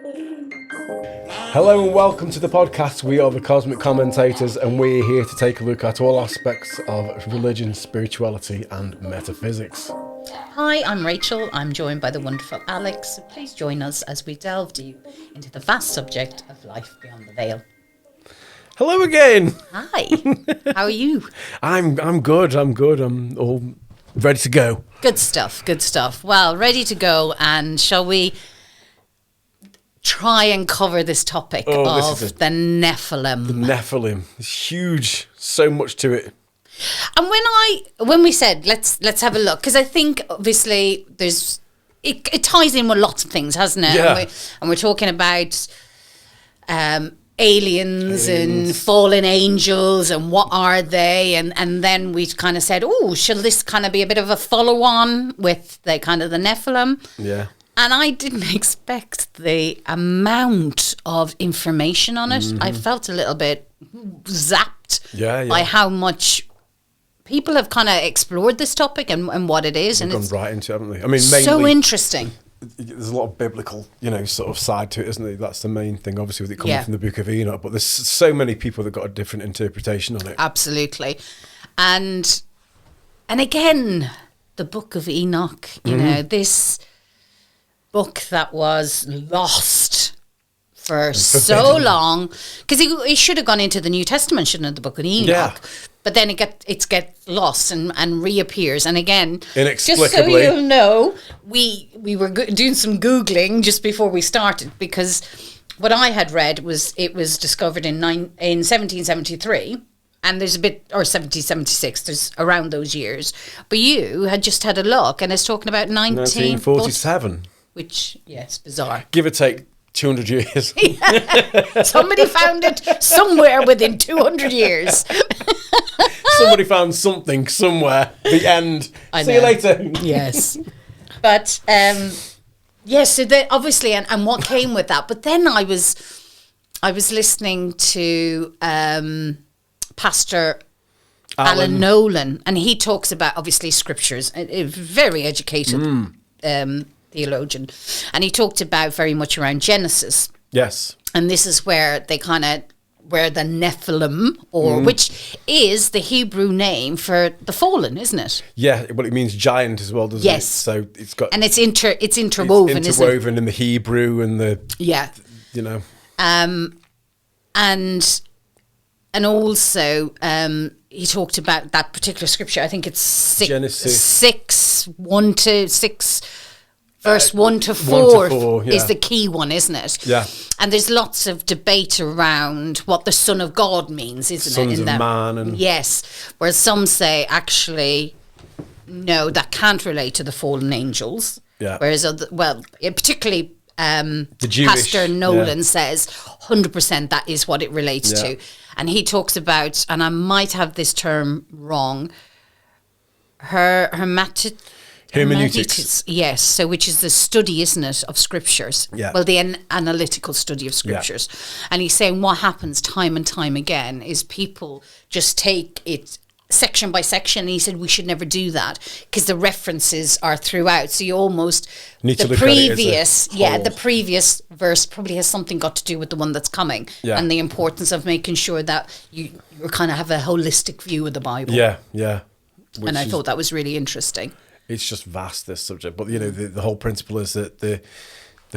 Hello and welcome to the podcast. We are the Cosmic Commentators, and we're here to take a look at all aspects of religion, spirituality and metaphysics. Hi, I'm Rachel. I'm joined by the wonderful Alex. Please join us as we delve deep into the vast subject of life beyond the veil. Hello again. Hi. How are you? I'm good. I'm all ready to go. Good stuff. Well, ready to go, and shall we try and cover this topic of the Nephilim? The Nephilim. It's huge. So much to it. And when we said let's have a look, because I think obviously it ties in with lots of things, hasn't it? Yeah. And we're talking about aliens and fallen angels and what are they, and then we kind of said, shall this kind of be a bit of a follow on with the kind of the Nephilim? Yeah. And I didn't expect the amount of information on it. I felt a little bit zapped by how much people have kind of explored this topic and what it is. We've gone right into it, haven't they? I mean, mainly, so interesting. There's a lot of biblical, sort of side to it, isn't there? That's the main thing, obviously, with it coming from the Book of Enoch. But there's so many people that got a different interpretation on it. Absolutely. And again, the Book of Enoch, this book that was lost for so long, because it should have gone into the New Testament, shouldn't it, the Book of Enoch? Yeah. But then it gets lost and reappears. And again, inexplicably, just so you'll know, we were doing some Googling just before we started, because what I had read was it was discovered in 1773. And there's a bit, or 1776, there's around those years. But you had just had a look, and it's talking about 1947. Which, yes, bizarre. Give or take 200 years. Somebody found it somewhere within 200 years. Somebody found something somewhere. The end. See you later. Yes. But, yes, so obviously, and what came with that. But then I was listening to Pastor Alan Nolan, and he talks about, obviously, scriptures. A very educated theologian, and he talked about very much around Genesis. Yes. And this is where the Nephilim, which is the Hebrew name for the fallen, isn't it? Yeah, well, it means giant as well, doesn't it? So it's got, and it's interwoven, it's interwoven in the Hebrew and the and also he talked about that particular scripture. I think it's Genesis 6:1-6. Verse 1 to 4 is the key one, isn't it? Yeah. And there's lots of debate around what the Son of God means, isn't Sons it? of man. And yes. Whereas some say, actually, no, that can't relate to the fallen angels. Yeah. Whereas, particularly the Jewish, Pastor Nolan says 100% that is what it relates to. And he talks about, and I might have this term wrong, hermeneutics, yes. So, which is the study, isn't it, of scriptures? Yeah. Well, the analytical study of scriptures. Yeah. And he's saying what happens time and time again is people just take it section by section. And he said we should never do that because the references are throughout. So you almost need to the previous verse probably has something got to do with the one that's coming, and the importance of making sure that you kind of have a holistic view of the Bible. Yeah. And I thought that was really interesting. It's just vast, this subject. But, the whole principle is that the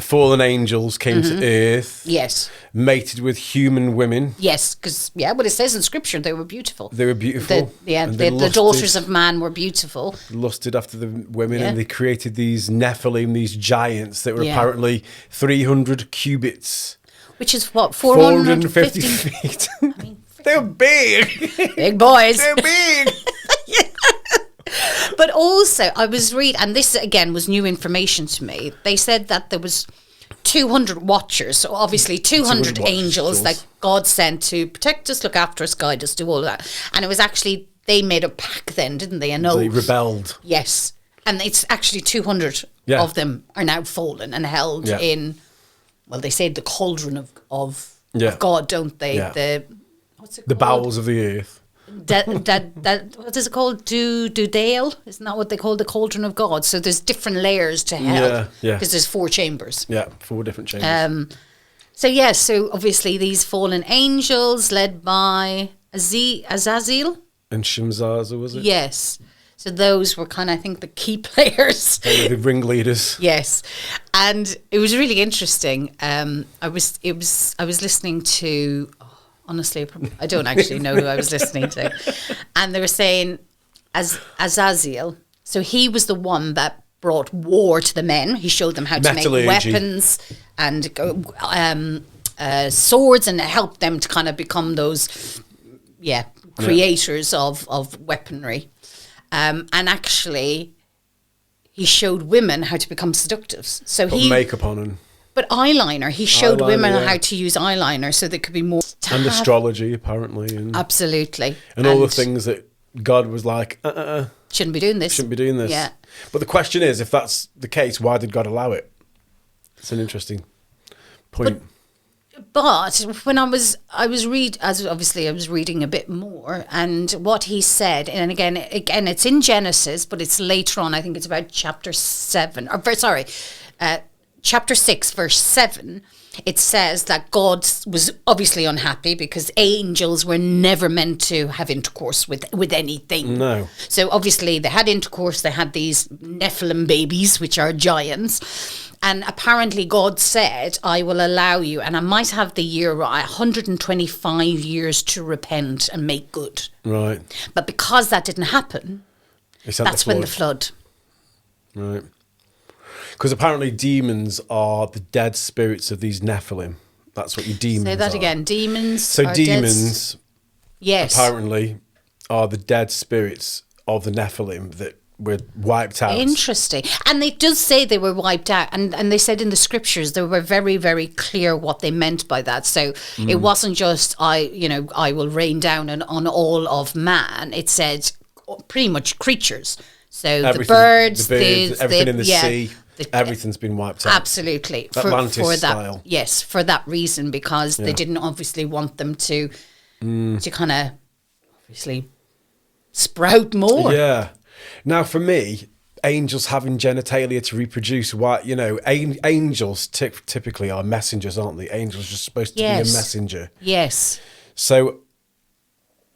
fallen angels came to earth. Yes. Mated with human women. Yes, because, what it says in Scripture, they were beautiful. They were beautiful. The daughters of man were beautiful. Lusted after the women, and they created these Nephilim, these giants that were apparently 300 cubits. Which is what, 450 feet? I mean, they were big. Big boys. They're big. But also, I was reading, and this again was new information to me. They said that there was 200 watchers, so obviously 200 angels that God sent to protect us, look after us, guide us, do all that. And it was actually, they made a pact then, didn't they? They rebelled. Yes. And it's actually 200 of them are now fallen and held in, well, they say the cauldron of God, don't they? Yeah. What's it called? The bowels of the earth. that what is it called? Dale? Isn't that what they call the cauldron of God? So there's different layers to hell. Yeah. Because there's 4 chambers. Yeah, 4 different chambers. So obviously these fallen angels led by Azazel. And Shimzaza, was it? Yes. So those were kind of, I think, the key players. They were the ringleaders. Yes, and it was really interesting. I was listening to. Honestly, I don't actually know who I was listening to, and they were saying Azazel. So he was the one that brought war to the men. He showed them how to make weapons and swords, and helped them to kind of become those, creators of weaponry. And actually, he showed women how to become seductive. So put makeup on and. But eyeliner, he showed women how to use eyeliner so they could be more. And astrology, apparently. And absolutely. And all the things that God was like, shouldn't be doing this. Shouldn't be doing this. Yeah. But the question is, if that's the case, why did God allow it? It's an interesting point. But when I was reading a bit more, and what he said, and again, it's in Genesis, but it's later on. I think it's about chapter 6, verse 7. It says that God was obviously unhappy because angels were never meant to have intercourse with anything. No. So obviously they had intercourse. They had these Nephilim babies, which are giants. And apparently God said, I will allow you, and I might have the year right, 125 years to repent and make good. Right. But because that didn't happen, that's when the flood. Right. Because apparently demons are the dead spirits of these Nephilim. That's what your demons are. Say that again. Demons. So demons, yes, apparently, are the dead spirits of the Nephilim that were wiped out. Interesting. And it does say they were wiped out. And they said in the scriptures they were very, very clear what they meant by that. So it wasn't just, I will rain down on all of man. It said pretty much creatures. So everything, the birds, everything in the sea. Everything's been wiped out. Absolutely. Atlantis for that, style. Yes, for that reason, because they didn't obviously want them to kind of obviously sprout more. Yeah. Now, for me, angels having genitalia to reproduce, angels typically are messengers, aren't they? Angels are just supposed to be a messenger. Yes. So,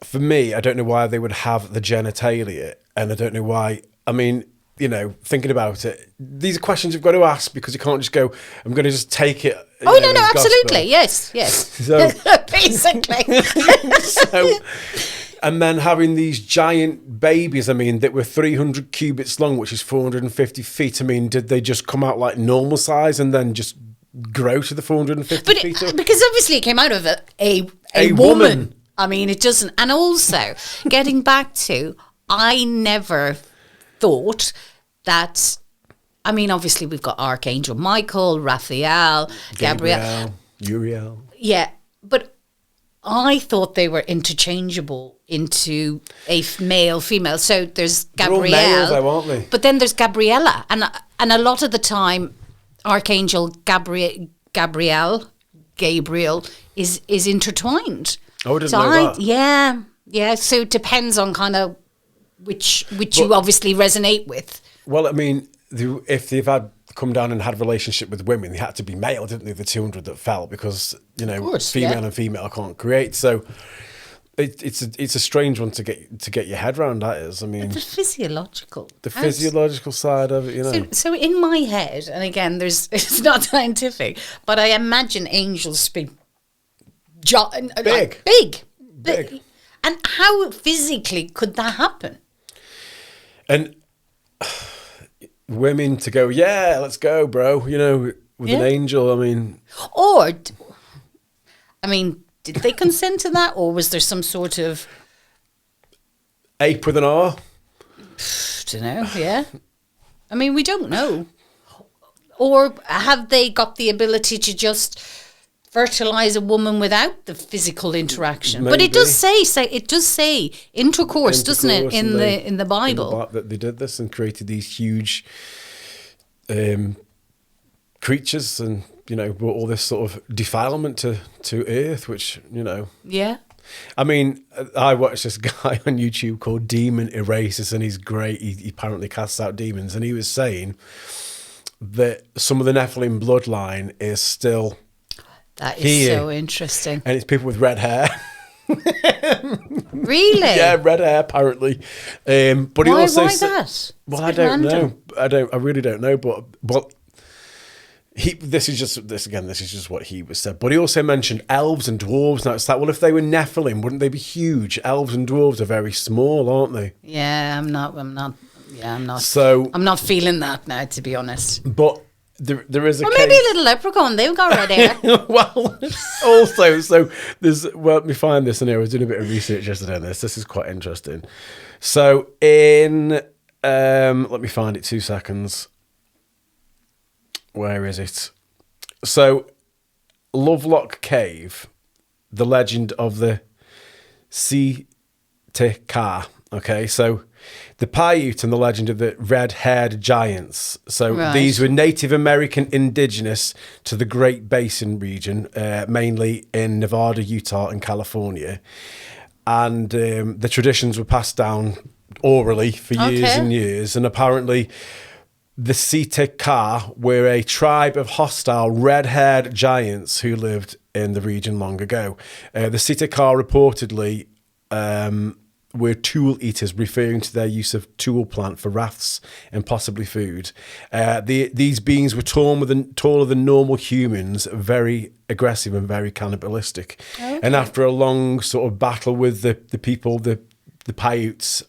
for me, I don't know why they would have the genitalia, and I don't know why. I mean, thinking about it, these are questions you've got to ask, because you can't just go, I'm going to just take it. No, absolutely. Yes. So, basically. And then having these giant babies, that were 300 cubits long, which is 450 feet. Did they just come out like normal size and then just grow to the 450 feet? Because obviously it came out of a woman. It doesn't. And also, getting back to, I never thought that, obviously we've got Archangel Michael, Raphael, Gabriel. Uriel. Yeah, but I thought they were interchangeable into a male, female. So there's Gabriel. They're all males, though, aren't they? But then there's Gabriella. And a lot of the time, Archangel Gabriel is intertwined. Oh, I didn't know that. Yeah. So it depends on kind of which you obviously resonate with. Well, if they've come down and had a relationship with women, they had to be male, didn't they? The 200 that fell, because female and female can't create. So it's a strange one to get your head around. That is, the physiological, physiological side of it, So in my head, and again, it's not scientific, but I imagine angels being big. And how physically could that happen? And women to go, let's go, bro, with an angel, Or, did they consent to that, or was there some sort of... Ape with an R? Don't know, yeah. We don't know. Or have they got the ability to just fertilize a woman without the physical interaction? Maybe. But it does say intercourse, doesn't it, in the Bible? That they did this and created these huge creatures, and brought all this sort of defilement to earth, which Yeah. I mean, I watched this guy on YouTube called Demon Erasers, and he's great. He apparently casts out demons, and he was saying that some of the Nephilim bloodline is still That is here, so interesting. and it's people with red hair. Really? Yeah, red hair apparently. But he also why that? Well, I don't know. I really don't know. But this is just what he was said. But he also mentioned elves and dwarves. Now it's like, well, if they were Nephilim, wouldn't they be huge? Elves and dwarves are very small, aren't they? Yeah, I'm not. Yeah, I'm not. So I'm not feeling that now, to be honest. But there is a or case. maybe a little leprechaun. They've got red hair. Well, also, so there's. Well, let me find this in here. I was doing a bit of research yesterday on this. This is quite interesting. So in let me find it. 2 seconds. Where is it? So, Lovelock Cave, the legend of the Sitekar. Okay, so the Paiute and the legend of the red-haired giants. So these were Native American indigenous to the Great Basin region, mainly in Nevada, Utah, and California. And the traditions were passed down orally for years and years. And apparently the Sitekar were a tribe of hostile red-haired giants who lived in the region long ago. The Sitekar reportedly were tool eaters, referring to their use of tool plant for rafts and possibly food. These beings were taller than normal humans, very aggressive and very cannibalistic. Okay. And after a long sort of battle with the people, the Paiutes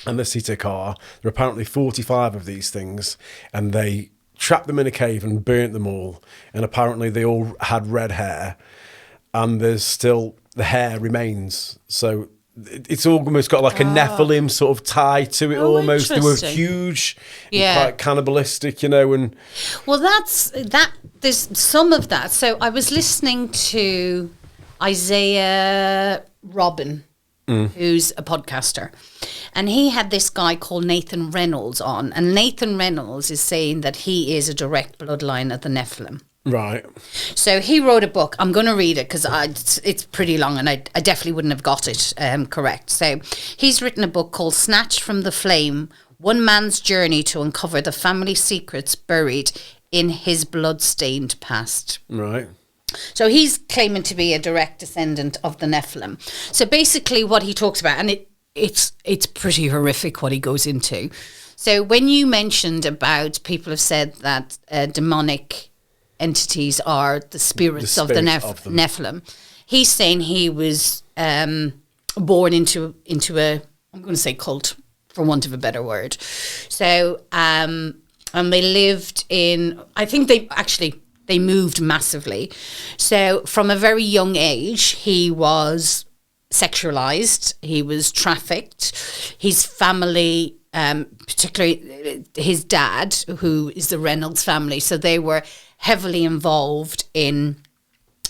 and the Sitekar, there were apparently 45 of these things, and they trapped them in a cave and burnt them all. And apparently they all had red hair, and there's still, the hair remains. So it's almost got like a Nephilim sort of tie to it almost. They were huge, and quite cannibalistic, you know. And well, there's some of that. So I was listening to Isaiah Robin, who's a podcaster, and he had this guy called Nathan Reynolds on, and Nathan Reynolds is saying that he is a direct bloodline of the Nephilim. Right. So he wrote a book. I'm going to read it because it's pretty long, and I definitely wouldn't have got it correct. So he's written a book called Snatched from the Flame, One Man's Journey to Uncover the Family Secrets Buried in His Blood-Stained Past. Right. So he's claiming to be a direct descendant of the Nephilim. So basically what he talks about, and it's pretty horrific what he goes into. So when you mentioned about people have said that demonic entities are the spirits of the Nephilim, he's saying he was born into a, I'm going to say cult, for want of a better word. So, and they lived in, I think they moved massively. So from a very young age, he was sexualized, he was trafficked. His family, particularly his dad, who is the Reynolds family, so they were heavily involved in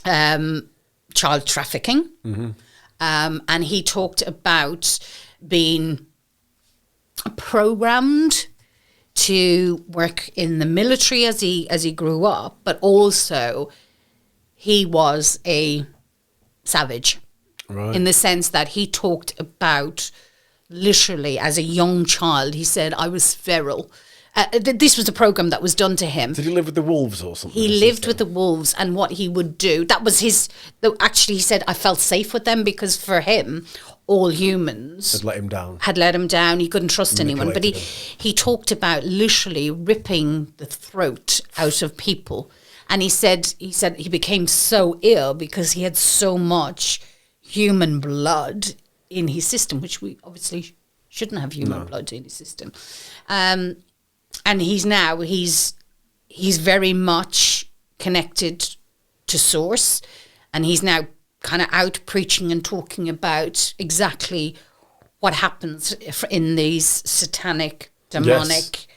child trafficking. Mm-hmm. And he talked about being programmed to work in the military as he grew up, but also he was a savage, right, in the sense that he talked about literally as a young child. He said, I was feral. This was a program that was done to him. Did he live with the wolves or something? He lived with the wolves, and what he would do, that was his, actually he said, I felt safe with them because for him, all humans had let him down. He couldn't trust anyone. But he talked about literally ripping the throat out of people. And he said he became so ill because he had so much human blood in his system, which we obviously shouldn't have human blood in his system. And he's very much connected to source, and he's now kind of out preaching and talking about exactly what happens in these satanic, demonic,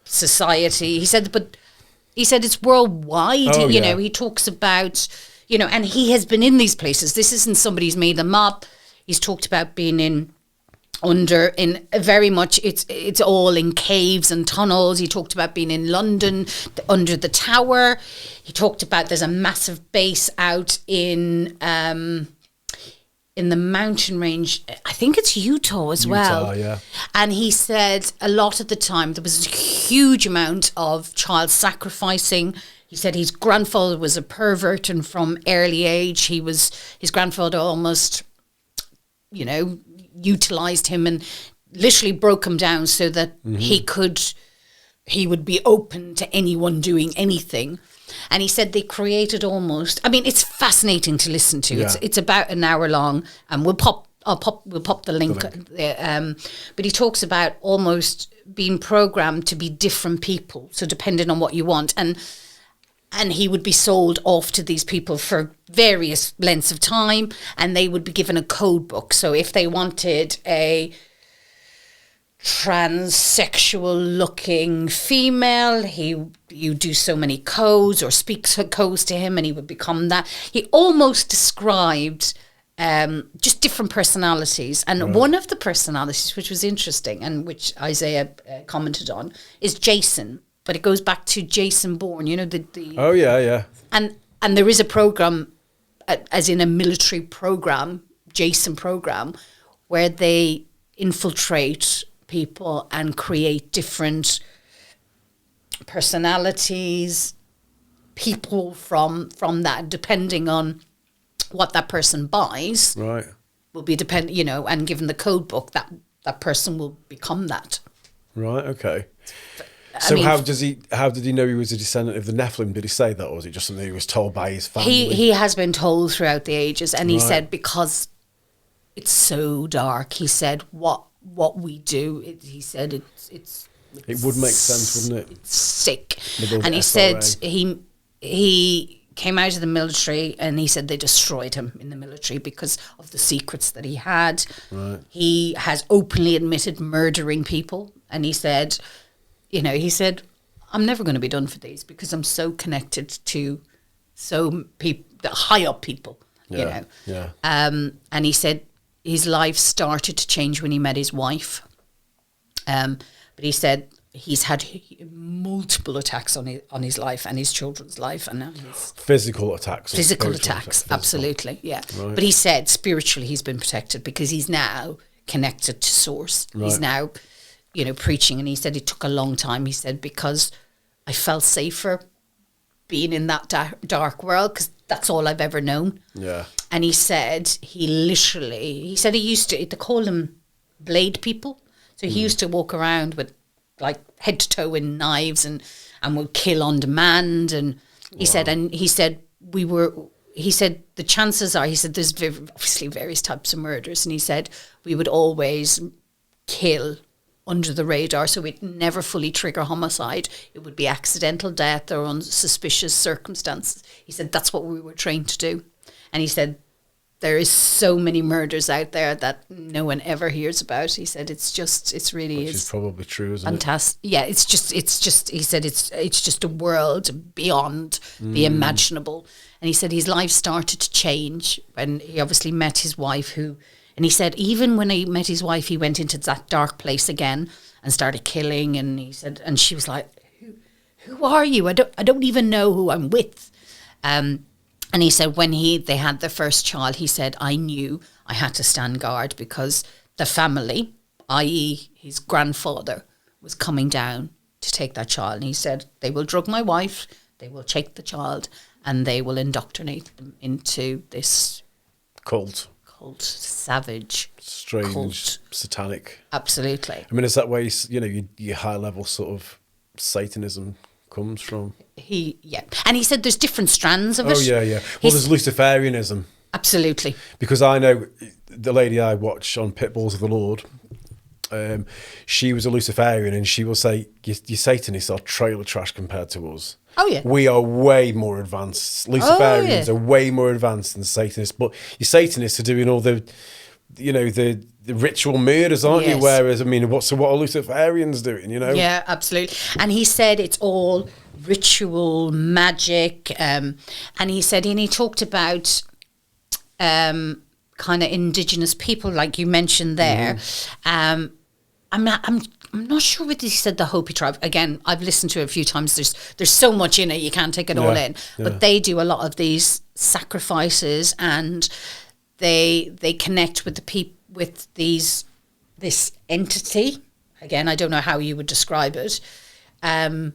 society. He said it's worldwide. He talks about, and he has been in these places. This isn't somebody who's made them up. He's talked about being in it's all in caves and tunnels. He talked about being in London under the tower. He talked about there's a massive base out in the mountain range. I think it's Utah as well. Yeah. And he said a lot of the time there was a huge amount of child sacrificing. He said his grandfather was a pervert, and from early age his grandfather almost, utilized him and literally broke him down so that he would be open to anyone doing anything. And he said they created almost, it's fascinating to listen to. Yeah. It's about an hour long, and we'll pop the link. But he talks about almost being programmed to be different people. So depending on what you want, and he would be sold off to these people for various lengths of time, and they would be given a code book. So if they wanted a transsexual looking female, you do so many codes or speak codes to him and he would become that. He almost described just different personalities, and one of the personalities which was interesting and which Isaiah commented on is Jason, but it goes back to Jason Bourne, the oh yeah and there is a program, as in a military program, Jason program, where they infiltrate people and create different personalities, people from that, depending on what that person buys. Right. Will be and given the code book, that person will become that. Right. Okay. So how did he know he was a descendant of the Nephilim? Did he say that, or was it just something he was told by his family? He has been told throughout the ages, and he said because it's so dark, he said what we do, he said it would make sense, wouldn't it? It's sick. And he said he came out of the military, and he said they destroyed him in the military because of the secrets that he had. Right. He has openly admitted murdering people, and he said, I'm never going to be done for these because I'm so connected to the high up people, Yeah. And he said his life started to change when he met his wife. But he said he's had multiple attacks on his life and his children's life, and physical attacks. Absolutely, yeah. Right. But he said spiritually he's been protected because he's now connected to source. Right. He's now, preaching, and he said it took a long time. He said because I felt safer being in that dark world because that's all I've ever known. Yeah. And he said he used to, they call them blade people. So he used to walk around with like head to toe in knives and would kill on demand. And he said the chances are, he said there's obviously various types of murders. And he said we would always kill under the radar, so we'd never fully trigger homicide. It would be accidental death or unsuspicious circumstances. He said that's what we were trained to do. And he said there is so many murders out there that no one ever hears about. He said it's probably true, isn't fantastic. Yeah, it's just he said it's just a world beyond the imaginable. And he said his life started to change when he obviously met his wife, and he said even when he met his wife, he went into that dark place again and started killing. And he said, and she was like, "Who are you? I don't even know who I'm with." And he said when they had their first child, he said, I knew I had to stand guard because the family, i.e. his grandfather, was coming down to take that child. And he said, they will drug my wife, they will take the child, and they will indoctrinate them into this cult, savage, strange, cult. Satanic. Absolutely. I mean, is that where your high level sort of Satanism comes from? And he said there's different strands of it. Oh yeah. Well, there's Luciferianism. Absolutely. Because I know the lady I watch on Pitbulls of the Lord, she was a Luciferian, and she will say, you Satanists are trailer trash compared to us. Oh yeah. We are way more advanced. Luciferians are way more advanced than Satanists, but you Satanists are doing all the ritual murders, aren't you? Whereas, I mean, what are Luciferians doing, Yeah, absolutely. And he said it's all ritual, magic. And he said, and he talked about kind of indigenous people, like you mentioned there. I'm not sure whether you said the Hopi tribe. Again, I've listened to it a few times. There's so much in it, you can't take it all in. But they do a lot of these sacrifices, and they connect with the people, with this entity. Again, I don't know how you would describe it. And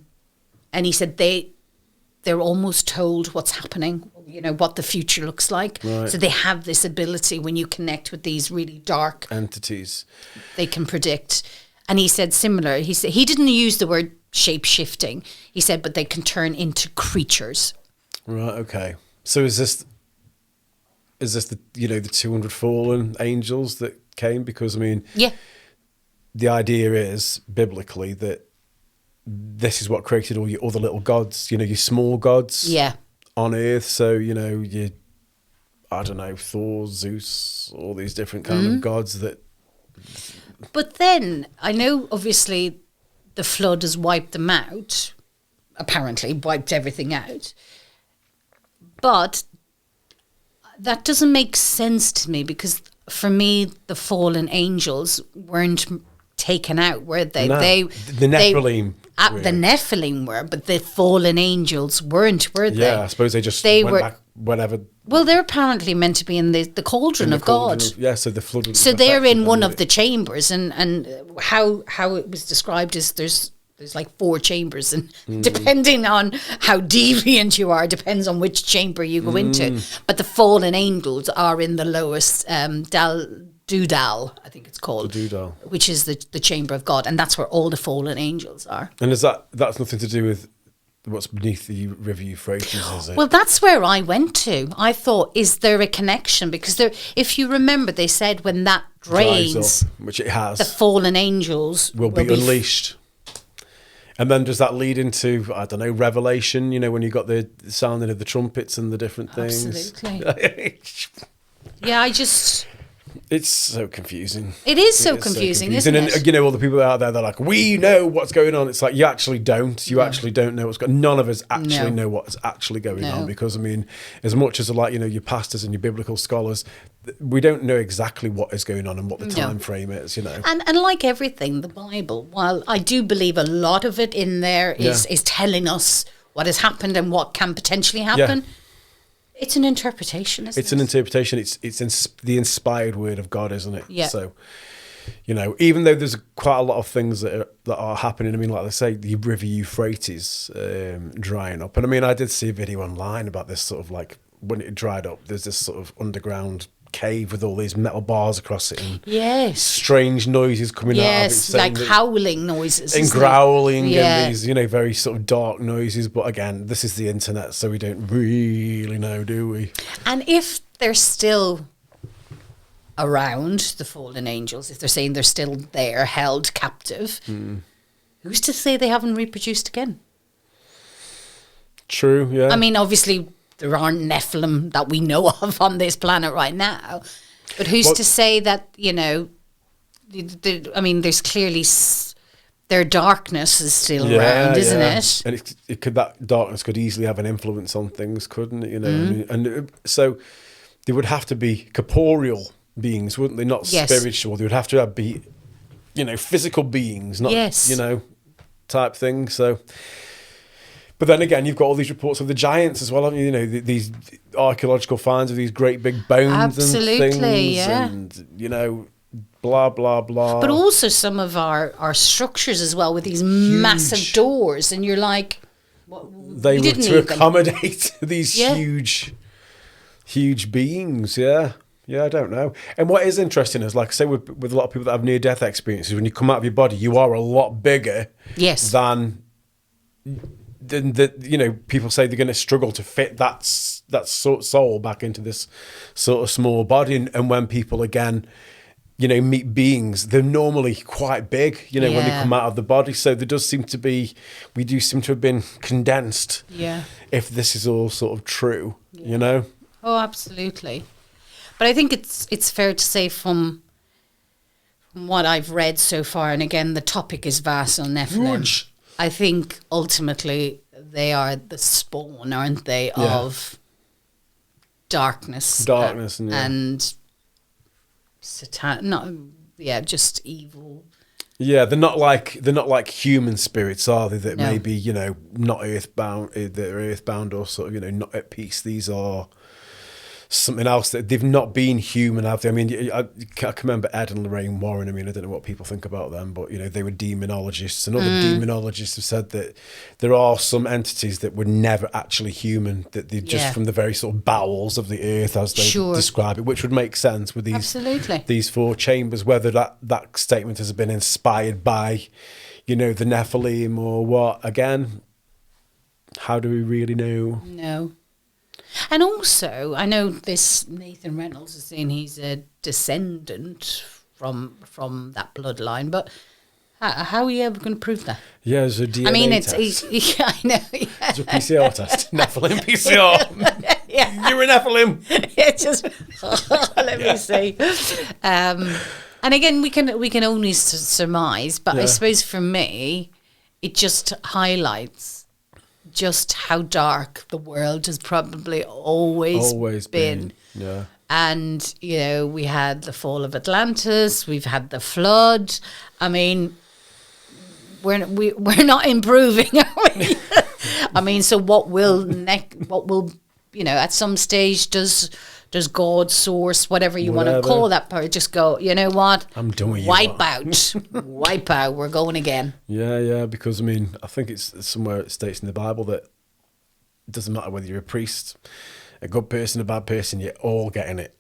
he said they're almost told what's happening, what the future looks like. Right. So they have this ability, when you connect with these really dark entities, they can predict. And he said similar. He said he didn't use the word shape-shifting. He said, but they can turn into creatures. Right. Okay. So is this the the 200 fallen angels that came? Because I mean, the idea is biblically that this is what created all your other little gods. Your small gods. On Earth. So you, I don't know, Thor, Zeus, all these different kind of gods that. But then, I know obviously the flood has wiped them out, apparently wiped everything out. But that doesn't make sense to me, because for me, the fallen angels weren't taken out, were they? No, the Nephilim. The Nephilim were, but the fallen angels weren't, were they? Yeah, I suppose they went back whenever. Well, they're apparently meant to be in the cauldron of God. So the flood. So they're in one of the chambers, and how it was described is there's like 4 chambers, and depending on how deviant you are, depends on which chamber you go into. But the fallen angels are in the lowest Dudal, I think it's called, the Dudal, which is the chamber of God, and that's where all the fallen angels are. And that's nothing to do with what's beneath the River Euphrates, is it? Well, that's where I went to. I thought, is there a connection? Because if you remember, they said when that drains, up, which it has, the fallen angels will be unleashed. And then does that lead into, I don't know, Revelation? When you got the sounding of the trumpets and the different things. Absolutely. Yeah, it's so confusing. It is so confusing, isn't it? And all the people out there, they're like, we know what's going on. It's like, you actually don't. You actually don't know what's going on. None of us actually know what's actually going on, because, I mean, as much as your pastors and your biblical scholars, we don't know exactly what is going on and what the time frame is, And like everything, the Bible, while I do believe a lot of it in there is telling us what has happened and what can potentially happen. Yeah. It's an interpretation, isn't it? It's an interpretation. It's the inspired word of God, isn't it? Yeah. So, even though there's quite a lot of things that are happening, I mean, like they say, the River Euphrates drying up. And I mean, I did see a video online about this sort of like, when it dried up, there's this sort of underground cave with all these metal bars across it, and strange noises coming out of it, like howling noises and growling, and these very sort of dark noises. But again, this is the internet, so we don't really know, do we? And if they're still around, the fallen angels, if they're saying they're still there, held captive, who's to say they haven't reproduced again? True. Yeah. I mean, obviously, there aren't Nephilim that we know of on this planet right now. But who's to say that, I mean, there's clearly their darkness is still around, isn't it? And that darkness could easily have an influence on things, couldn't it? And so there would have to be corporeal beings, wouldn't they? Not spiritual. They would have to be, physical beings, not, type thing. So... But then again, you've got all these reports of the giants as well, haven't you? These archaeological finds of these great big bones and things. And, blah, blah, blah. But also some of our structures as well, with these massive doors. And you're like... They were to accommodate these huge beings, Yeah, I don't know. And what is interesting is, like I say, with a lot of people that have near-death experiences, when you come out of your body, you are a lot bigger than people say they're going to struggle to fit that sort of soul back into this sort of small body. And when people, again, meet beings, they're normally quite big, when they come out of the body. So we do seem to have been condensed. Yeah. If this is all sort of true, Oh, absolutely. But I think it's fair to say from what I've read so far, and again, the topic is vast on Nephilim. Huge. I think ultimately they are the spawn, aren't they, of darkness. Darkness. And just evil. Yeah, they're not like human spirits, are they? That maybe not earthbound, they're earthbound or sort of not at peace. These are something else, that they've not been human, have they? I mean, I can remember Ed and Lorraine Warren. I mean, I don't know what people think about them, but they were demonologists, and other demonologists have said that there are some entities that were never actually human, that they're just from the very sort of bowels of the earth, as they describe it, which would make sense with these four chambers. Whether that statement has been inspired by the Nephilim or what, again, how do we really know? No. And also, I know this Nathan Reynolds is saying he's a descendant from that bloodline, but how are you ever going to prove that? Yeah, there's a DNA test. I know. Yeah. There's a PCR test. Nephilim PCR. Yeah. You're a Nephilim. Yeah, just let me see. And again, we can only surmise, but I suppose for me, it just highlights just how dark the world has probably always been. Yeah. And, we had the fall of Atlantis, we've had the flood. I mean, we're not improving, are we? I mean, so what will at some stage does God, source, whatever you want to call that part, just go, you know what? I'm done with you. Wipe out. We're going again. Yeah, because I mean, I think it's somewhere it states in the Bible that it doesn't matter whether you're a priest, a good person, a bad person, you're all getting it.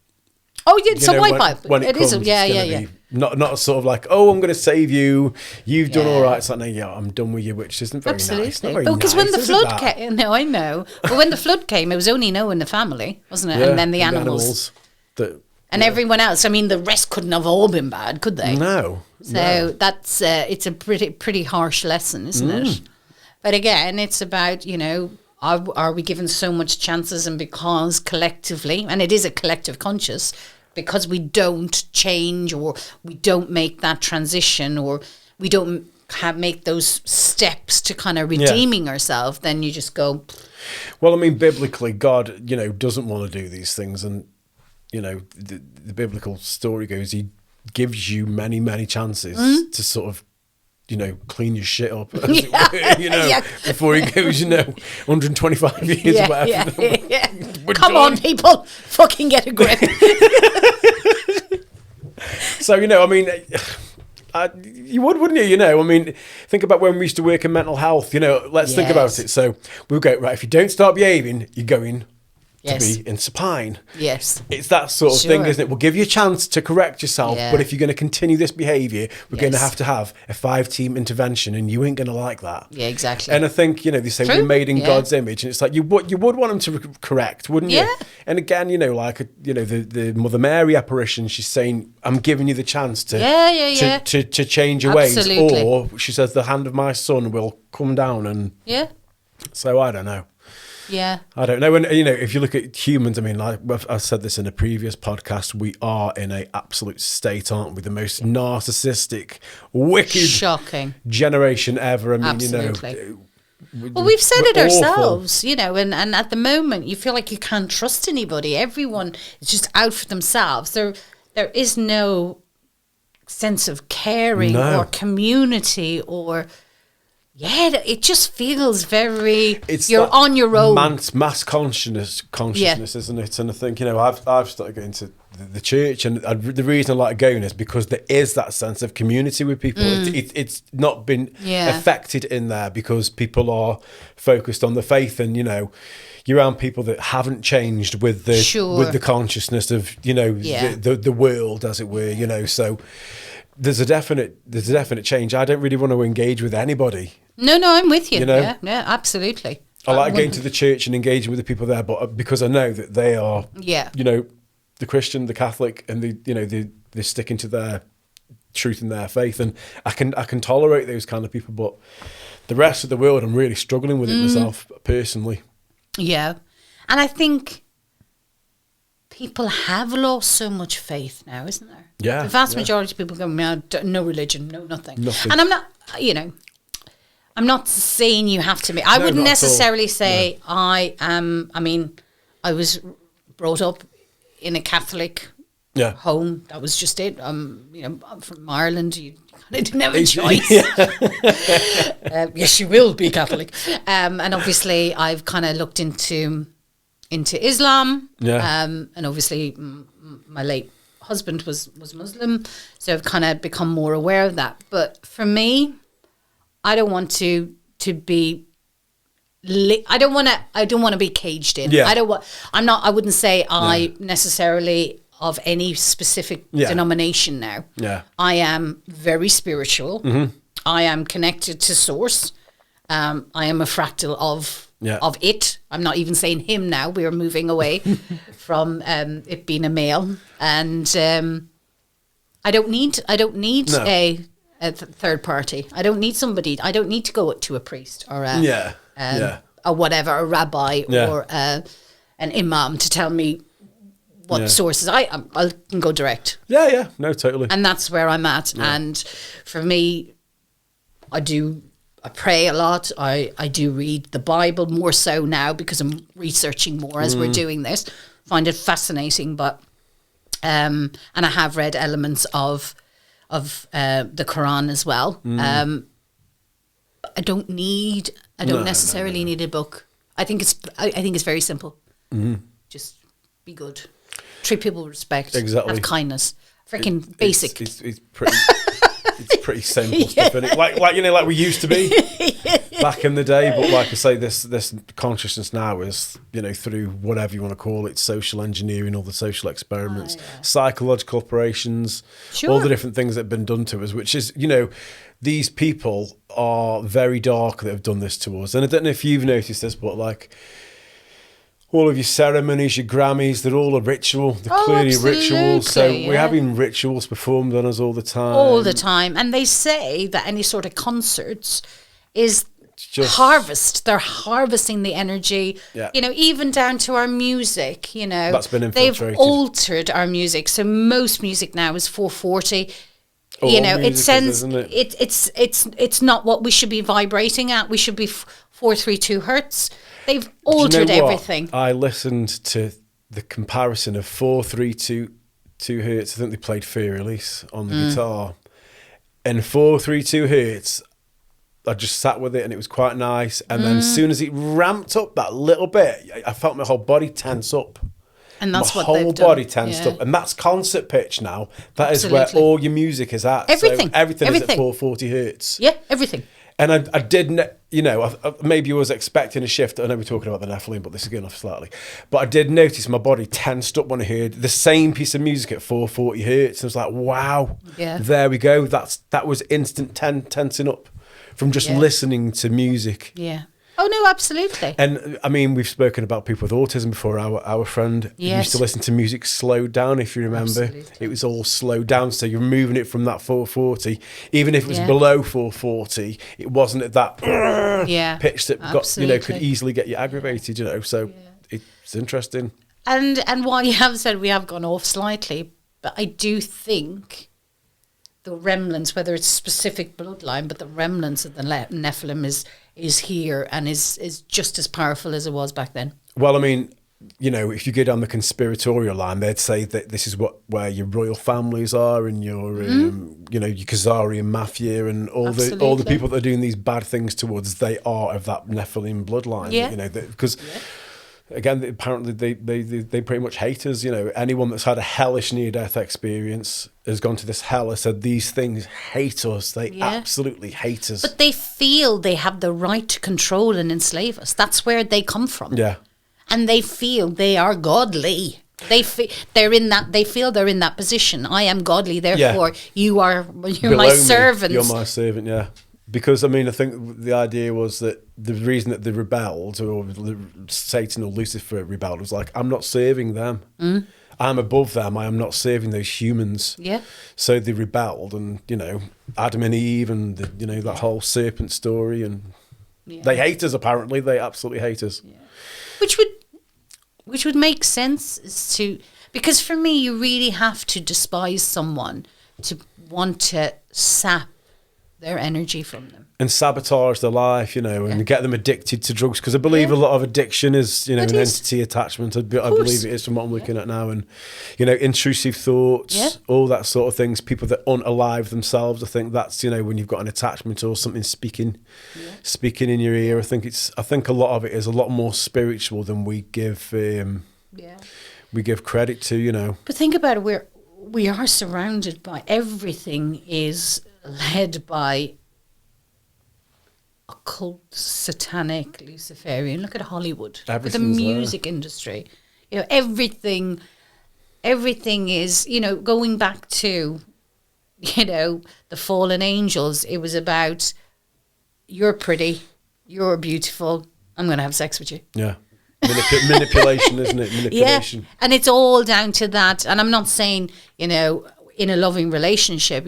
Oh yeah, so wipe out. When it comes, yeah. Not sort of like, oh, I'm going to save you. You've done all right. It's like, no, I'm done with you, which isn't very nice. Because when the flood came, no, I know. But when the flood came, it was only Noah and the family, wasn't it? Yeah, and then the animals. And everyone else. I mean, the rest couldn't have all been bad, could they? No. So that's it's a pretty harsh lesson, isn't it? But again, it's about are we given so much chances, and because collectively, and it is a collective conscious, because we don't change, or we don't make that transition, or we don't make those steps to kind of redeeming ourselves, then you just go. Well, I mean, biblically, God, doesn't want to do these things, and the biblical story goes, He gives you many, many chances to sort of clean your shit up, as it were, before He goes, 125 years or whatever. Yeah. Come on, people, fucking get a grip. So, I mean, you would, wouldn't you? I mean, think about when we used to work in mental health, let's think about it. So we'll go, right, if you don't start behaving, you're going to be in supine. Yes. It's that sort of thing, isn't it? We'll give you a chance to correct yourself, but if you're going to continue this behaviour, we're going to have a 5-team intervention, and you ain't going to like that. Yeah, exactly. And I think, they say we're made in God's image, and it's like you would want them to correct, wouldn't you? And again, the Mother Mary apparition, she's saying, I'm giving you the chance to change your ways. Or she says, the hand of my son will come down, and so I don't know. Yeah. I don't know. And, if you look at humans, I mean, like I said this in a previous podcast, we are in a absolute state, aren't we? The most narcissistic, wicked, shocking generation ever. I mean, absolutely. Well, we've said it ourselves, and at the moment you feel like you can't trust anybody. Everyone is just out for themselves. There is no sense of caring or community or... Yeah, it just feels very. You're on your own. Mass consciousness, isn't it? And I think I've started going to the church, and the reason I like going is because there is that sense of community with people. It's not been affected in there because people are focused on the faith, and you're around people that haven't changed with the consciousness of the world, as it were. So. There's a definite change. I don't really want to engage with anybody. No, I'm with you. Yeah, absolutely. I like going to the church and engaging with the people there, but because I know that they are, the Christian, the Catholic, and they're sticking to their truth and their faith, and I can tolerate those kind of people, but the rest of the world, I'm really struggling with it myself personally. Yeah, and I think people have lost so much faith now, isn't there? Yeah. The vast majority of people go, no religion, no nothing. And I'm not, I'm not saying you have to be. I wouldn't necessarily say I was brought up in a Catholic home. That was just it. You know, I'm from Ireland. You kind of didn't have a choice. Yes, you will be Catholic. And obviously, I've kind of looked into Islam. Yeah. And obviously, my late husband was Muslim, so I've kind of become more aware of that. But for me, I don't want to be. I don't want to be caged in. Yeah. I wouldn't say I necessarily of any specific denomination now. Yeah. I am very spiritual. Mm-hmm. I am connected to source. I am a fractal of it. I'm not even saying him now. We are moving away from it being a male, and I don't need a third party. I don't need somebody. I don't need to go to a priest or or whatever, a rabbi or an imam to tell me what sources. I can go direct. Yeah, no, totally. And that's where I'm at. Yeah. And for me, I pray a lot. I do read the Bible more so now because I'm researching more as we're doing this. Find it fascinating, but and I have read elements of the Quran as well. I don't necessarily need a book. I think it's very simple. Mm-hmm. Just be good. Treat people with respect. Exactly. Have kindness. Freaking basic. It's pretty. It's pretty simple stuff, isn't it? Like we used to be back in the day. But like I say, this consciousness now is, through whatever you want to call it, social engineering, all the social experiments, psychological operations, all the different things that have been done to us, which is, these people are very dark that have done this to us. And I don't know if you've noticed this, but like all of your ceremonies, your Grammys, they're all a ritual. They're clearly rituals. So we're having rituals performed on us all the time. All the time. And they say that any sort of concerts is just harvest. They're harvesting the energy, even down to our music, That's been infiltrated. They've altered our music. So most music now is 440. It sends it's not what we should be vibrating at. We should be 432 hertz. They've altered everything. I listened to the comparison of 432 hertz. I think they played Fear Release on the guitar. And 432 hertz, I just sat with it and it was quite nice. And then as soon as it ramped up that little bit, I felt my whole body tense up. And that's my what whole body tensed up. And that's concert pitch now. That is where all your music is at. Everything. So everything is at 440 hertz. Yeah, everything. And I didn't, maybe I was expecting a shift. I know we're talking about the Nephilim, but this is going off slightly. But I did notice my body tensed up when I heard the same piece of music at 440 hertz. I was like, wow, there we go. That was instant tensing up from just listening to music. Yeah. Oh, no, absolutely. And, I mean, we've spoken about people with autism before. Our friend used to listen to music slowed down, if you remember. Absolutely. It was all slowed down, so you're moving it from that 440. Even if it was below 440, it wasn't at that pitch that could easily get you aggravated, So it's interesting. And while you have said we have gone off slightly, but I do think the remnants, whether it's specific bloodline, but the remnants of the Nephilim is here and is just as powerful as it was back then. Well, I mean, if you go down the conspiratorial line, they'd say that this is where your royal families are and your your Khazarian mafia and all the people that are doing these bad things towards, they are of that Nephilim bloodline. Yeah. Because again, apparently they pretty much hate us. Anyone that's had a hellish near-death experience has gone to this hell and said these things hate us. They absolutely hate us. But they feel they have the right to control and enslave us. That's where they come from. Yeah. And they feel they are godly. They feel they're in that position. I am godly, therefore you're my servant. You're my servant, yeah. Because, I mean, I think the idea was that the reason that they rebelled, or Satan or Lucifer rebelled, was like, I'm not serving them. I'm above them. I am not serving those humans. Yeah. So they rebelled, and, Adam and Eve and, that whole serpent story. And they hate us, apparently. They absolutely hate us. Yeah. Which would make sense because for me, you really have to despise someone to want to sap their energy from them. And sabotage their life, and get them addicted to drugs. Because I believe a lot of addiction is, an entity attachment. I believe it is from what I'm looking at now. And, intrusive thoughts, all that sort of things. People that aren't alive themselves. I think that's, when you've got an attachment or something speaking in your ear. I think a lot of it is a lot more spiritual than we give credit to, But think about it. We are surrounded by, everything is led by occult, satanic, Luciferian. Look at Hollywood. Look at the music industry. Everything is, going back to, the fallen angels. It was about, you're pretty, you're beautiful, I'm going to have sex with you. Yeah. Manipulation, isn't it? Manipulation. Yeah. And it's all down to that. And I'm not saying, in a loving relationship,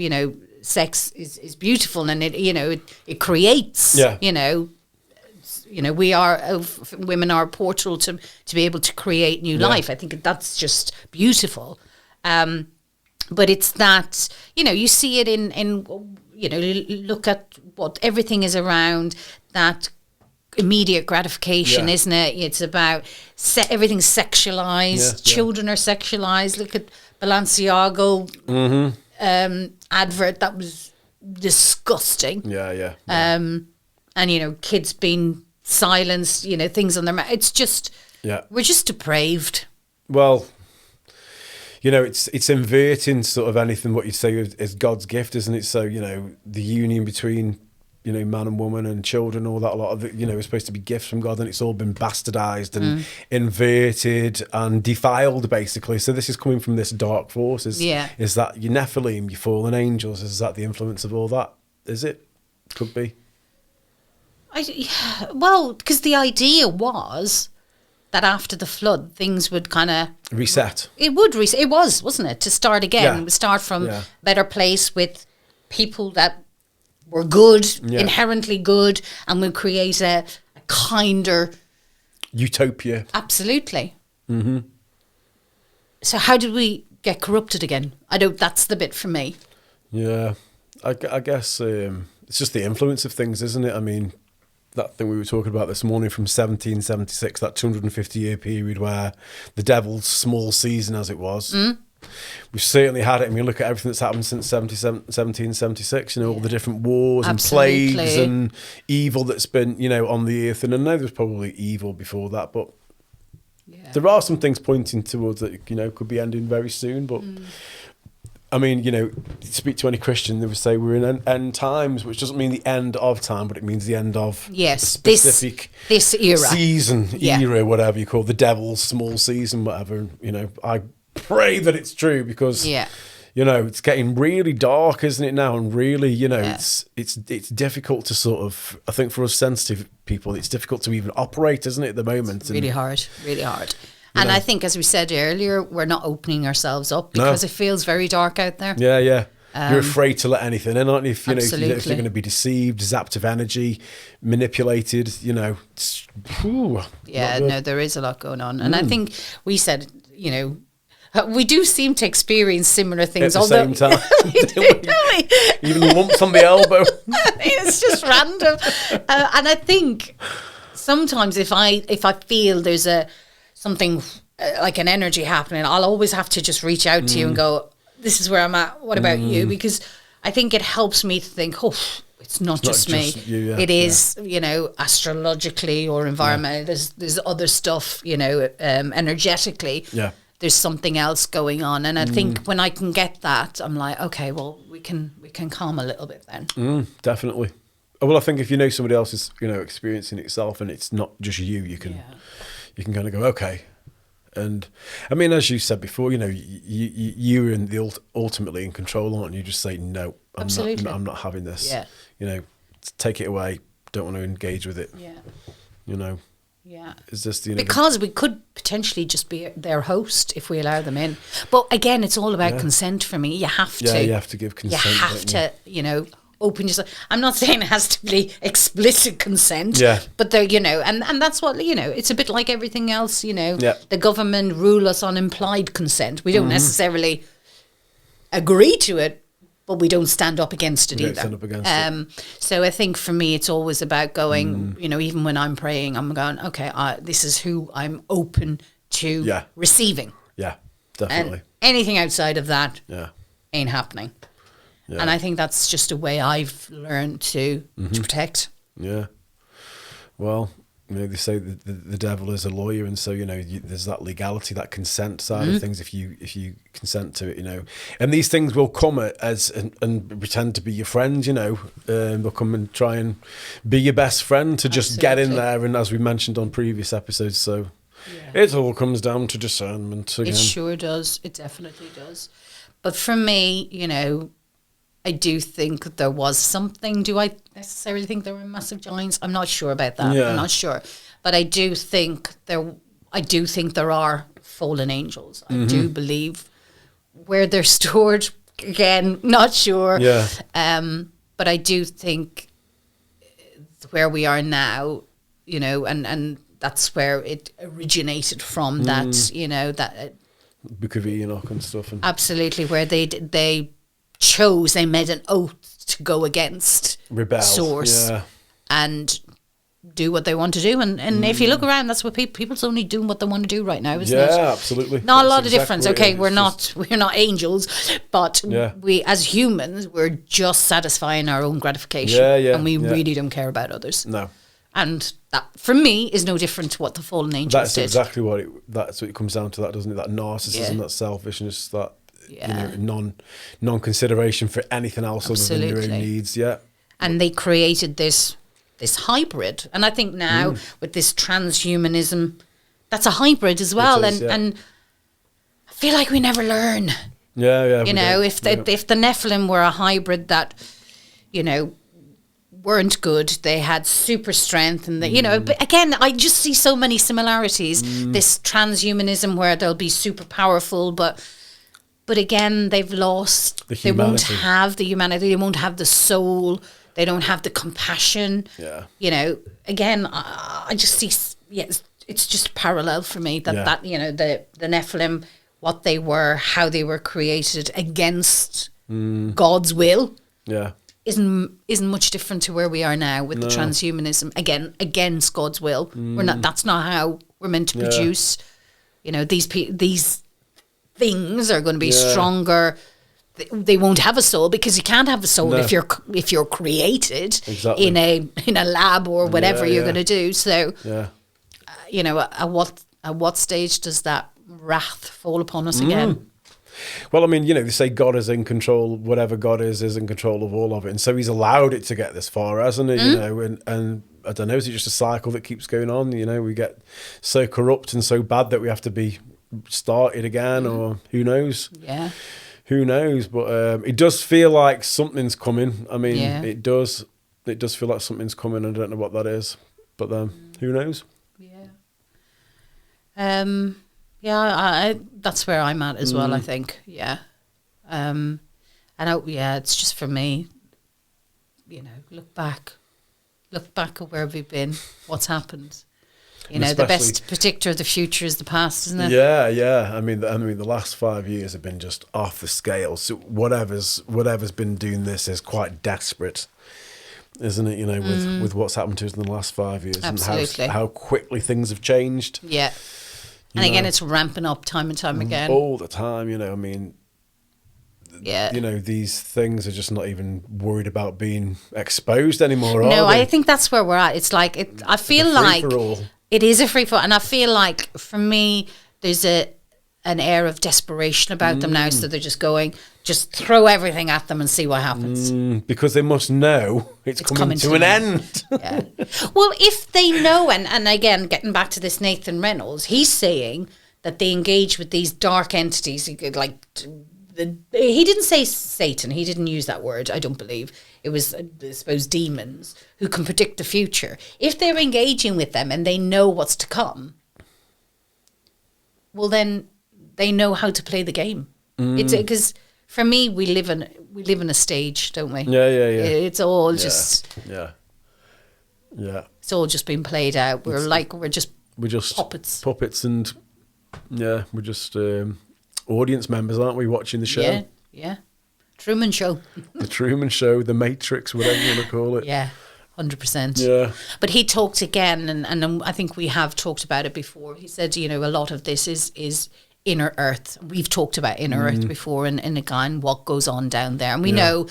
sex is beautiful, and it creates, we are, women are a portal to be able to create new life. I think that's just beautiful. But it's that, you see it in look at what everything is around, that immediate gratification, isn't it? It's about everything's sexualized. Children are sexualized. Look at Balenciaga advert, that was disgusting. And kids being silenced, things on their mouth. It's just we're just depraved. Well, it's inverting sort of anything what you say is God's gift, isn't it? So the union between man and woman and children, all that, a lot of it, is supposed to be gifts from God, and it's all been bastardized and inverted and defiled, basically. So this is coming from this dark force. Is that your Nephilim, your fallen angels? Is that the influence of all that? Is it? Could be. Well, because the idea was that after the flood, things would kind of reset. It would reset. It was, wasn't it? To start again, start from a better place with people that were good, inherently good, and we'll create a kinder utopia. Absolutely. Mm-hmm. So how did we get corrupted again? That's the bit for me. Yeah, I guess it's just the influence of things, isn't it? I mean, that thing we were talking about this morning from 1776, that 250-year period where the devil's small season, as it was. We've certainly had it. I mean, look at everything that's happened since 1776, all the different wars and plagues and evil that's been, on the earth. And I know there's probably evil before that, but there are some things pointing towards that, could be ending very soon. But I mean, speak to any Christian, they would say we're in end times, which doesn't mean the end of time, but it means the end of specific this era, era, whatever you call the devil's small season, whatever. I pray that it's true, because it's getting really dark, isn't it now? And really, it's difficult to sort of, I think for us sensitive people, it's difficult to even operate, isn't it, at the moment? It's really hard. And I think, as we said earlier, we're not opening ourselves up because it feels very dark out there. You're afraid to let anything in, aren't you? If you're going to be deceived, zapped of energy, manipulated, no, there is a lot going on. And I think we said, we do seem to experience similar things at the same time. Even the lumps on the elbow. It's just random. And I think sometimes if I feel there's something like an energy happening, I'll always have to just reach out to you and go, this is where I'm at. What about you? Because I think it helps me to think, it's not just me. It is, astrologically or environmentally. There's other stuff, energetically. There's something else going on, and I think when I can get that, I'm like, okay, well, we can calm a little bit then. Definitely. Well, I think if somebody else is experiencing it yourself, and it's not just you, you can kind of go, okay. And I mean, as you said before, you're in the ultimately in control, aren't you? Just say no. I'm not having this. Take it away. Don't want to engage with it. Is this because we could potentially just be their host if we allow them in. But again, it's all about consent for me. You have to. Yeah, you have to give consent. You have to, open yourself. I'm not saying it has to be explicit consent. But there, and that's what it's a bit like everything else. The government rule us on implied consent. We don't necessarily agree to it, but we don't stand up against it either. Stand up against it. So I think for me, it's always about going, you know, even when I'm praying, I'm going, okay, this is who I'm open to receiving. Yeah, definitely. And anything outside of that ain't happening. Yeah. And I think that's just a way I've learned to protect. Yeah. Well, you know, they say the devil is a lawyer, and so, you know, there's that legality, that consent side of things. If you consent to it, you know, and these things will come and pretend to be your friends, you know, they'll come and try and be your best friend to just get in there. And as we mentioned on previous episodes, so it all comes down to discernment again. It sure does. It definitely does. But for me, you know, I do think there was something. Do I necessarily think there were massive giants? I'm not sure about that. I'm not sure. But I do think there are fallen angels. I do believe where they're stored. Again, not sure. Yeah. But I do think where we are now, you know, and that's where it originated from. That, you know, that Book of Enoch and stuff. And absolutely, where they made an oath to go against rebel source and do what they want to do. And if you look around, that's what people's only doing what they want to do right now, isn't it? Yeah, absolutely. Not a lot of difference. Okay, we're not angels, but we as humans, we're just satisfying our own gratification. And we really don't care about others. No. And that, for me, is no different to what the fallen angels did. That's exactly what it comes down to, that, doesn't it? That narcissism, that selfishness, that you know, non-consideration for anything else other than your own needs. Yeah. And they created this hybrid. And I think now with this transhumanism, that's a hybrid as well. And I feel like we never learn. Yeah. You know, if the Nephilim were a hybrid that, you know, weren't good, they had super strength, and you know, but again, I just see so many similarities. This transhumanism where they'll be super powerful, but again, they've lost. They won't have the humanity. They won't have the soul. They don't have the compassion. Yeah. You know, again, I just see. It's just parallel for me that you know, the Nephilim, what they were, how they were created against God's will. Yeah. Isn't much different to where we are now with the transhumanism. Again, against God's will. We're not. That's not how we're meant to produce. You know, these things are going to be stronger. They won't have a soul, because you can't have a soul if you're created in a lab or whatever you're going to do. So, you know, at what stage does that wrath fall upon us again? Well, I mean, you know, they say God is in control. Whatever God is in control of all of it, and so He's allowed it to get this far, hasn't it? You know, and I don't know, is it just a cycle that keeps going on? You know, we get so corrupt and so bad that we have to be started again, or who knows? Yeah, who knows? But it does feel like something's coming. I mean, it does. It does feel like something's coming. I don't know what that is, but who knows? Yeah. Yeah, that's where I'm at as well, I think. Yeah. And it's just for me, you know, look back at where we've been, what's happened. You know, the best predictor of the future is the past, isn't it? Yeah. I mean, the last 5 years have been just off the scale. So whatever's been doing this is quite desperate, isn't it? You know, with what's happened to us in the last 5 years. Absolutely. And how quickly things have changed. Yeah. And again, it's ramping up time and time again. All the time, you know, I mean, you know, these things are just not even worried about bean exposed anymore, are they? I think that's where we're at. It's like, I feel like it is a free-for-all. And I feel like, for me, there's an air of desperation about them now, so they're just throw everything at them and see what happens. Because they must know it's coming to an end. Yeah. Well, if they know, and again, getting back to this Nathan Reynolds, he's saying that they engage with these dark entities, like he didn't say Satan, he didn't use that word, I don't believe. It was, I suppose, demons who can predict the future. If they're engaging with them and they know what's to come, well, then they know how to play the game. It's because for me, we live in a stage, don't we? Yeah. It's all just yeah. It's all just been played out. We're just puppets, and we're just audience members, aren't we? Watching the show. Yeah. Truman Show. The Truman Show, the Matrix, whatever you want to call it. Yeah, 100%. Yeah. But he talked again, and I think we have talked about it before. He said, a lot of this is inner earth. We've talked about inner earth before, and again, what goes on down there. And we know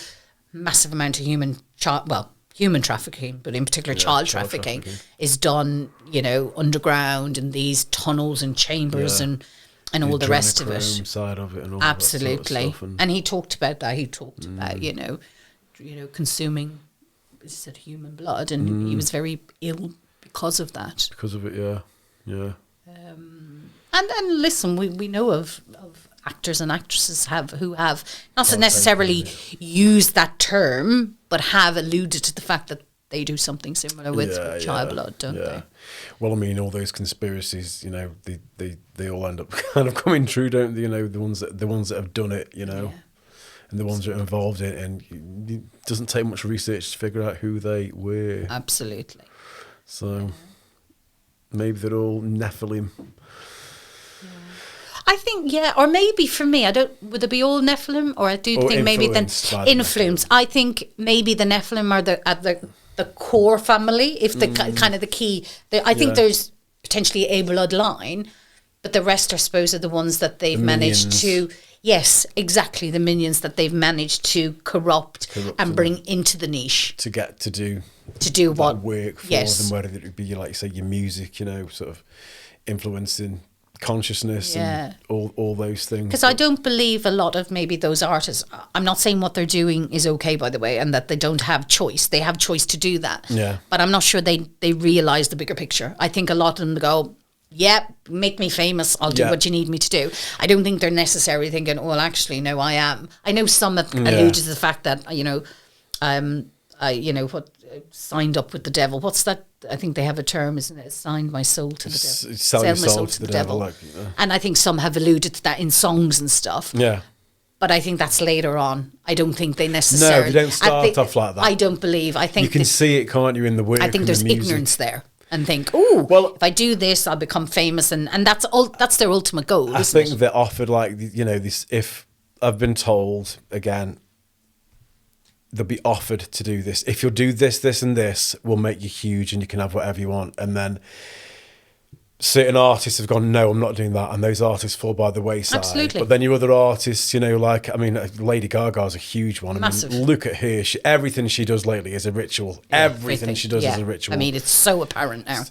massive amount of human trafficking, but in particular child trafficking is done, underground in these tunnels and chambers and all the rest of it. Side of it and all absolutely. That sort of stuff and he talked about that. He talked about, consuming human blood, and he was very ill because of that. Because of it, yeah. And listen, we know of actors and actresses who have not necessarily used that term, but have alluded to the fact that they do something similar with child blood, don't they? Well, I mean, all those conspiracies, they all end up kind of coming true, don't they? The ones that have done it, and the ones that are involved in it, and it doesn't take much research to figure out who they were. Absolutely. So maybe they're all Nephilim. I think, or maybe for me, would it be all Nephilim? Or I do think maybe then influence. I think maybe the Nephilim are at the core family, if the kind of the key. I think there's potentially a bloodline, but the rest, I suppose, are the ones that they've managed to, yes, exactly, the minions that they've managed to corrupt and bring into the niche. To get to do what work for them, whether it would be, like you say, your music, sort of influencing consciousness and all those things. Because I don't believe a lot of maybe those artists, I'm not saying what they're doing is okay, by the way, and that they don't have choice. They have choice to do that. Yeah. But I'm not sure they realise the bigger picture. I think a lot of them go, make me famous, I'll do what you need me to do. I don't think they're necessarily thinking, well, actually, no, I am. I know some have alluded to the fact that, signed up with the devil. What's that? I think they have a term, isn't it? Signed my soul to the devil. Sell my soul to the devil. And I think some have alluded to that in songs and stuff. Yeah. But I think that's later on. I don't think they necessarily... No, they don't start off like that. I don't believe. I think you can see it, can't you, in the work. I think there's the ignorance there. And think, if I do this, I'll become famous, and that's all. That's their ultimate goal. I think they're offered this. If I've been told again, they'll be offered to do this. If you'll do this, this, and this, we'll make you huge, and you can have whatever you want. And then certain artists have gone, no, I'm not doing that, and those artists fall by the wayside. Absolutely. But then your other artists, Lady Gaga's a huge one. Massive. I mean, look at her. Everything she does lately is a ritual. Everything she does is a ritual. I mean, it's so apparent now.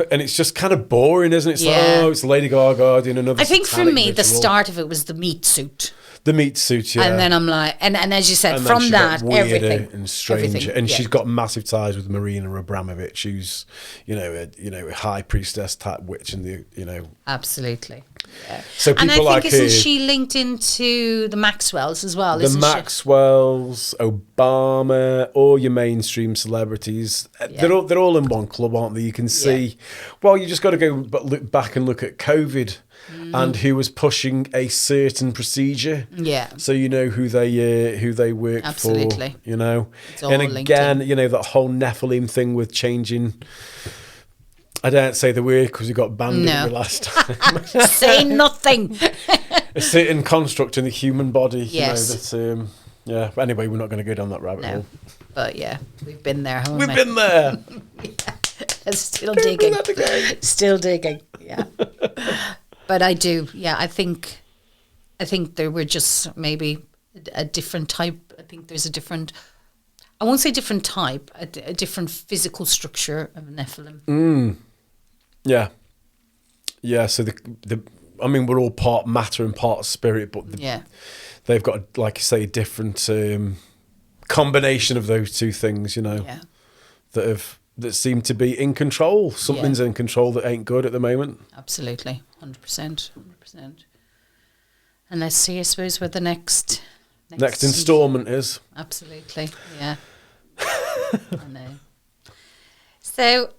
And it's just kind of boring, isn't it? It's like, it's Lady Gaga doing another. I think for me, ritual. The start of it was the meat suit. The meat suit, yeah. And then I'm like, and as you said, from that, everything. And stranger. And she's got massive ties with Marina Abramovich, who's, a high priestess type witch in the, Absolutely. Yeah. So people and I think, isn't her, she linked into the Maxwells as well, the Maxwells, Obama, all your mainstream celebrities. Yeah. They're all in one club, aren't they? You can see, you just got to go look back and look at COVID. And who was pushing a certain procedure? Yeah. So you know who they work Absolutely. for. And again, that whole Nephilim thing with changing. I don't say the word because we got banned last time. Say nothing. A certain construct in the human body. Yes. Anyway, we're not going to go down that rabbit hole. But we've been there, haven't we? We've been there. Still digging. Still digging. Yeah. But I do, I think there were just maybe a different type. I think there's a different, I won't say different type, a different physical structure of Nephilim. Yeah. Yeah, so we're all part matter and part spirit, but they've got, like you say, a different combination of those two things, that seem to be in control. Something's in control that ain't good at the moment. Absolutely, 100%. And let's see, I suppose, where the next instalment is. Absolutely, yeah. I know. So,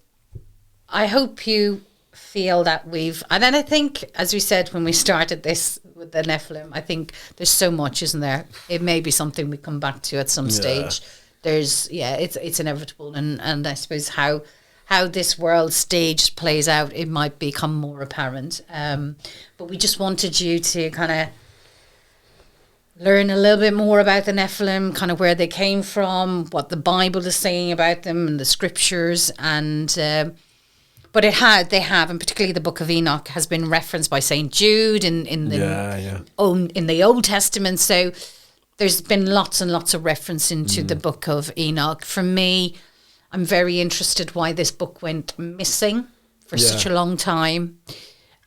I hope you feel that and then I think, as we said when we started this with the Nephilim, I think there's so much, isn't there? It may be something we come back to at some stage. There's it's inevitable, and I suppose how this world stage plays out, it might become more apparent. But we just wanted you to kind of learn a little bit more about the Nephilim, kind of where they came from, what the Bible is saying about them, and the scriptures. And but they have, and particularly the Book of Enoch has been referenced by Saint Jude in the Old Testament. So there's been lots and lots of reference into the Book of Enoch. For me, I'm very interested why this book went missing for such a long time,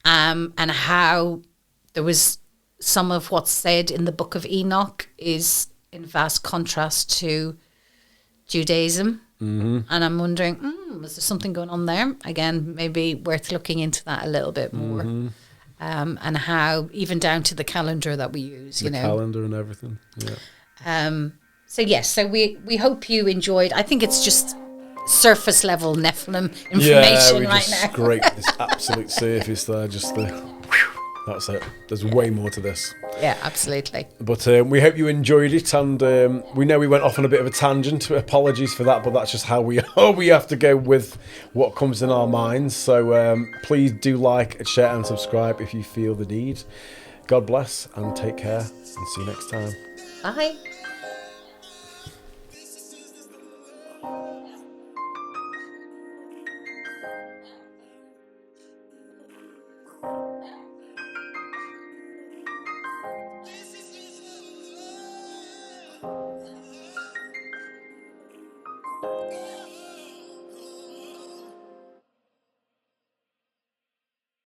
and how there was some of what's said in the Book of Enoch is in vast contrast to Judaism. Mm-hmm. And I'm wondering, is there something going on there? Again, maybe worth looking into that a little bit more. Mm-hmm. And how, even down to the calendar that we use, the calendar and everything. Yeah. So we hope you enjoyed. I think it's just surface level Nephilim information right now. Scrape this absolute surface there, that's it. There's way more to this. Yeah, absolutely. But we hope you enjoyed it, and we know we went off on a bit of a tangent. Apologies for that, but that's just how we have to go with what comes in our minds. So please do like, share, and subscribe if you feel the need. God bless, and take care, and see you next time. Bye.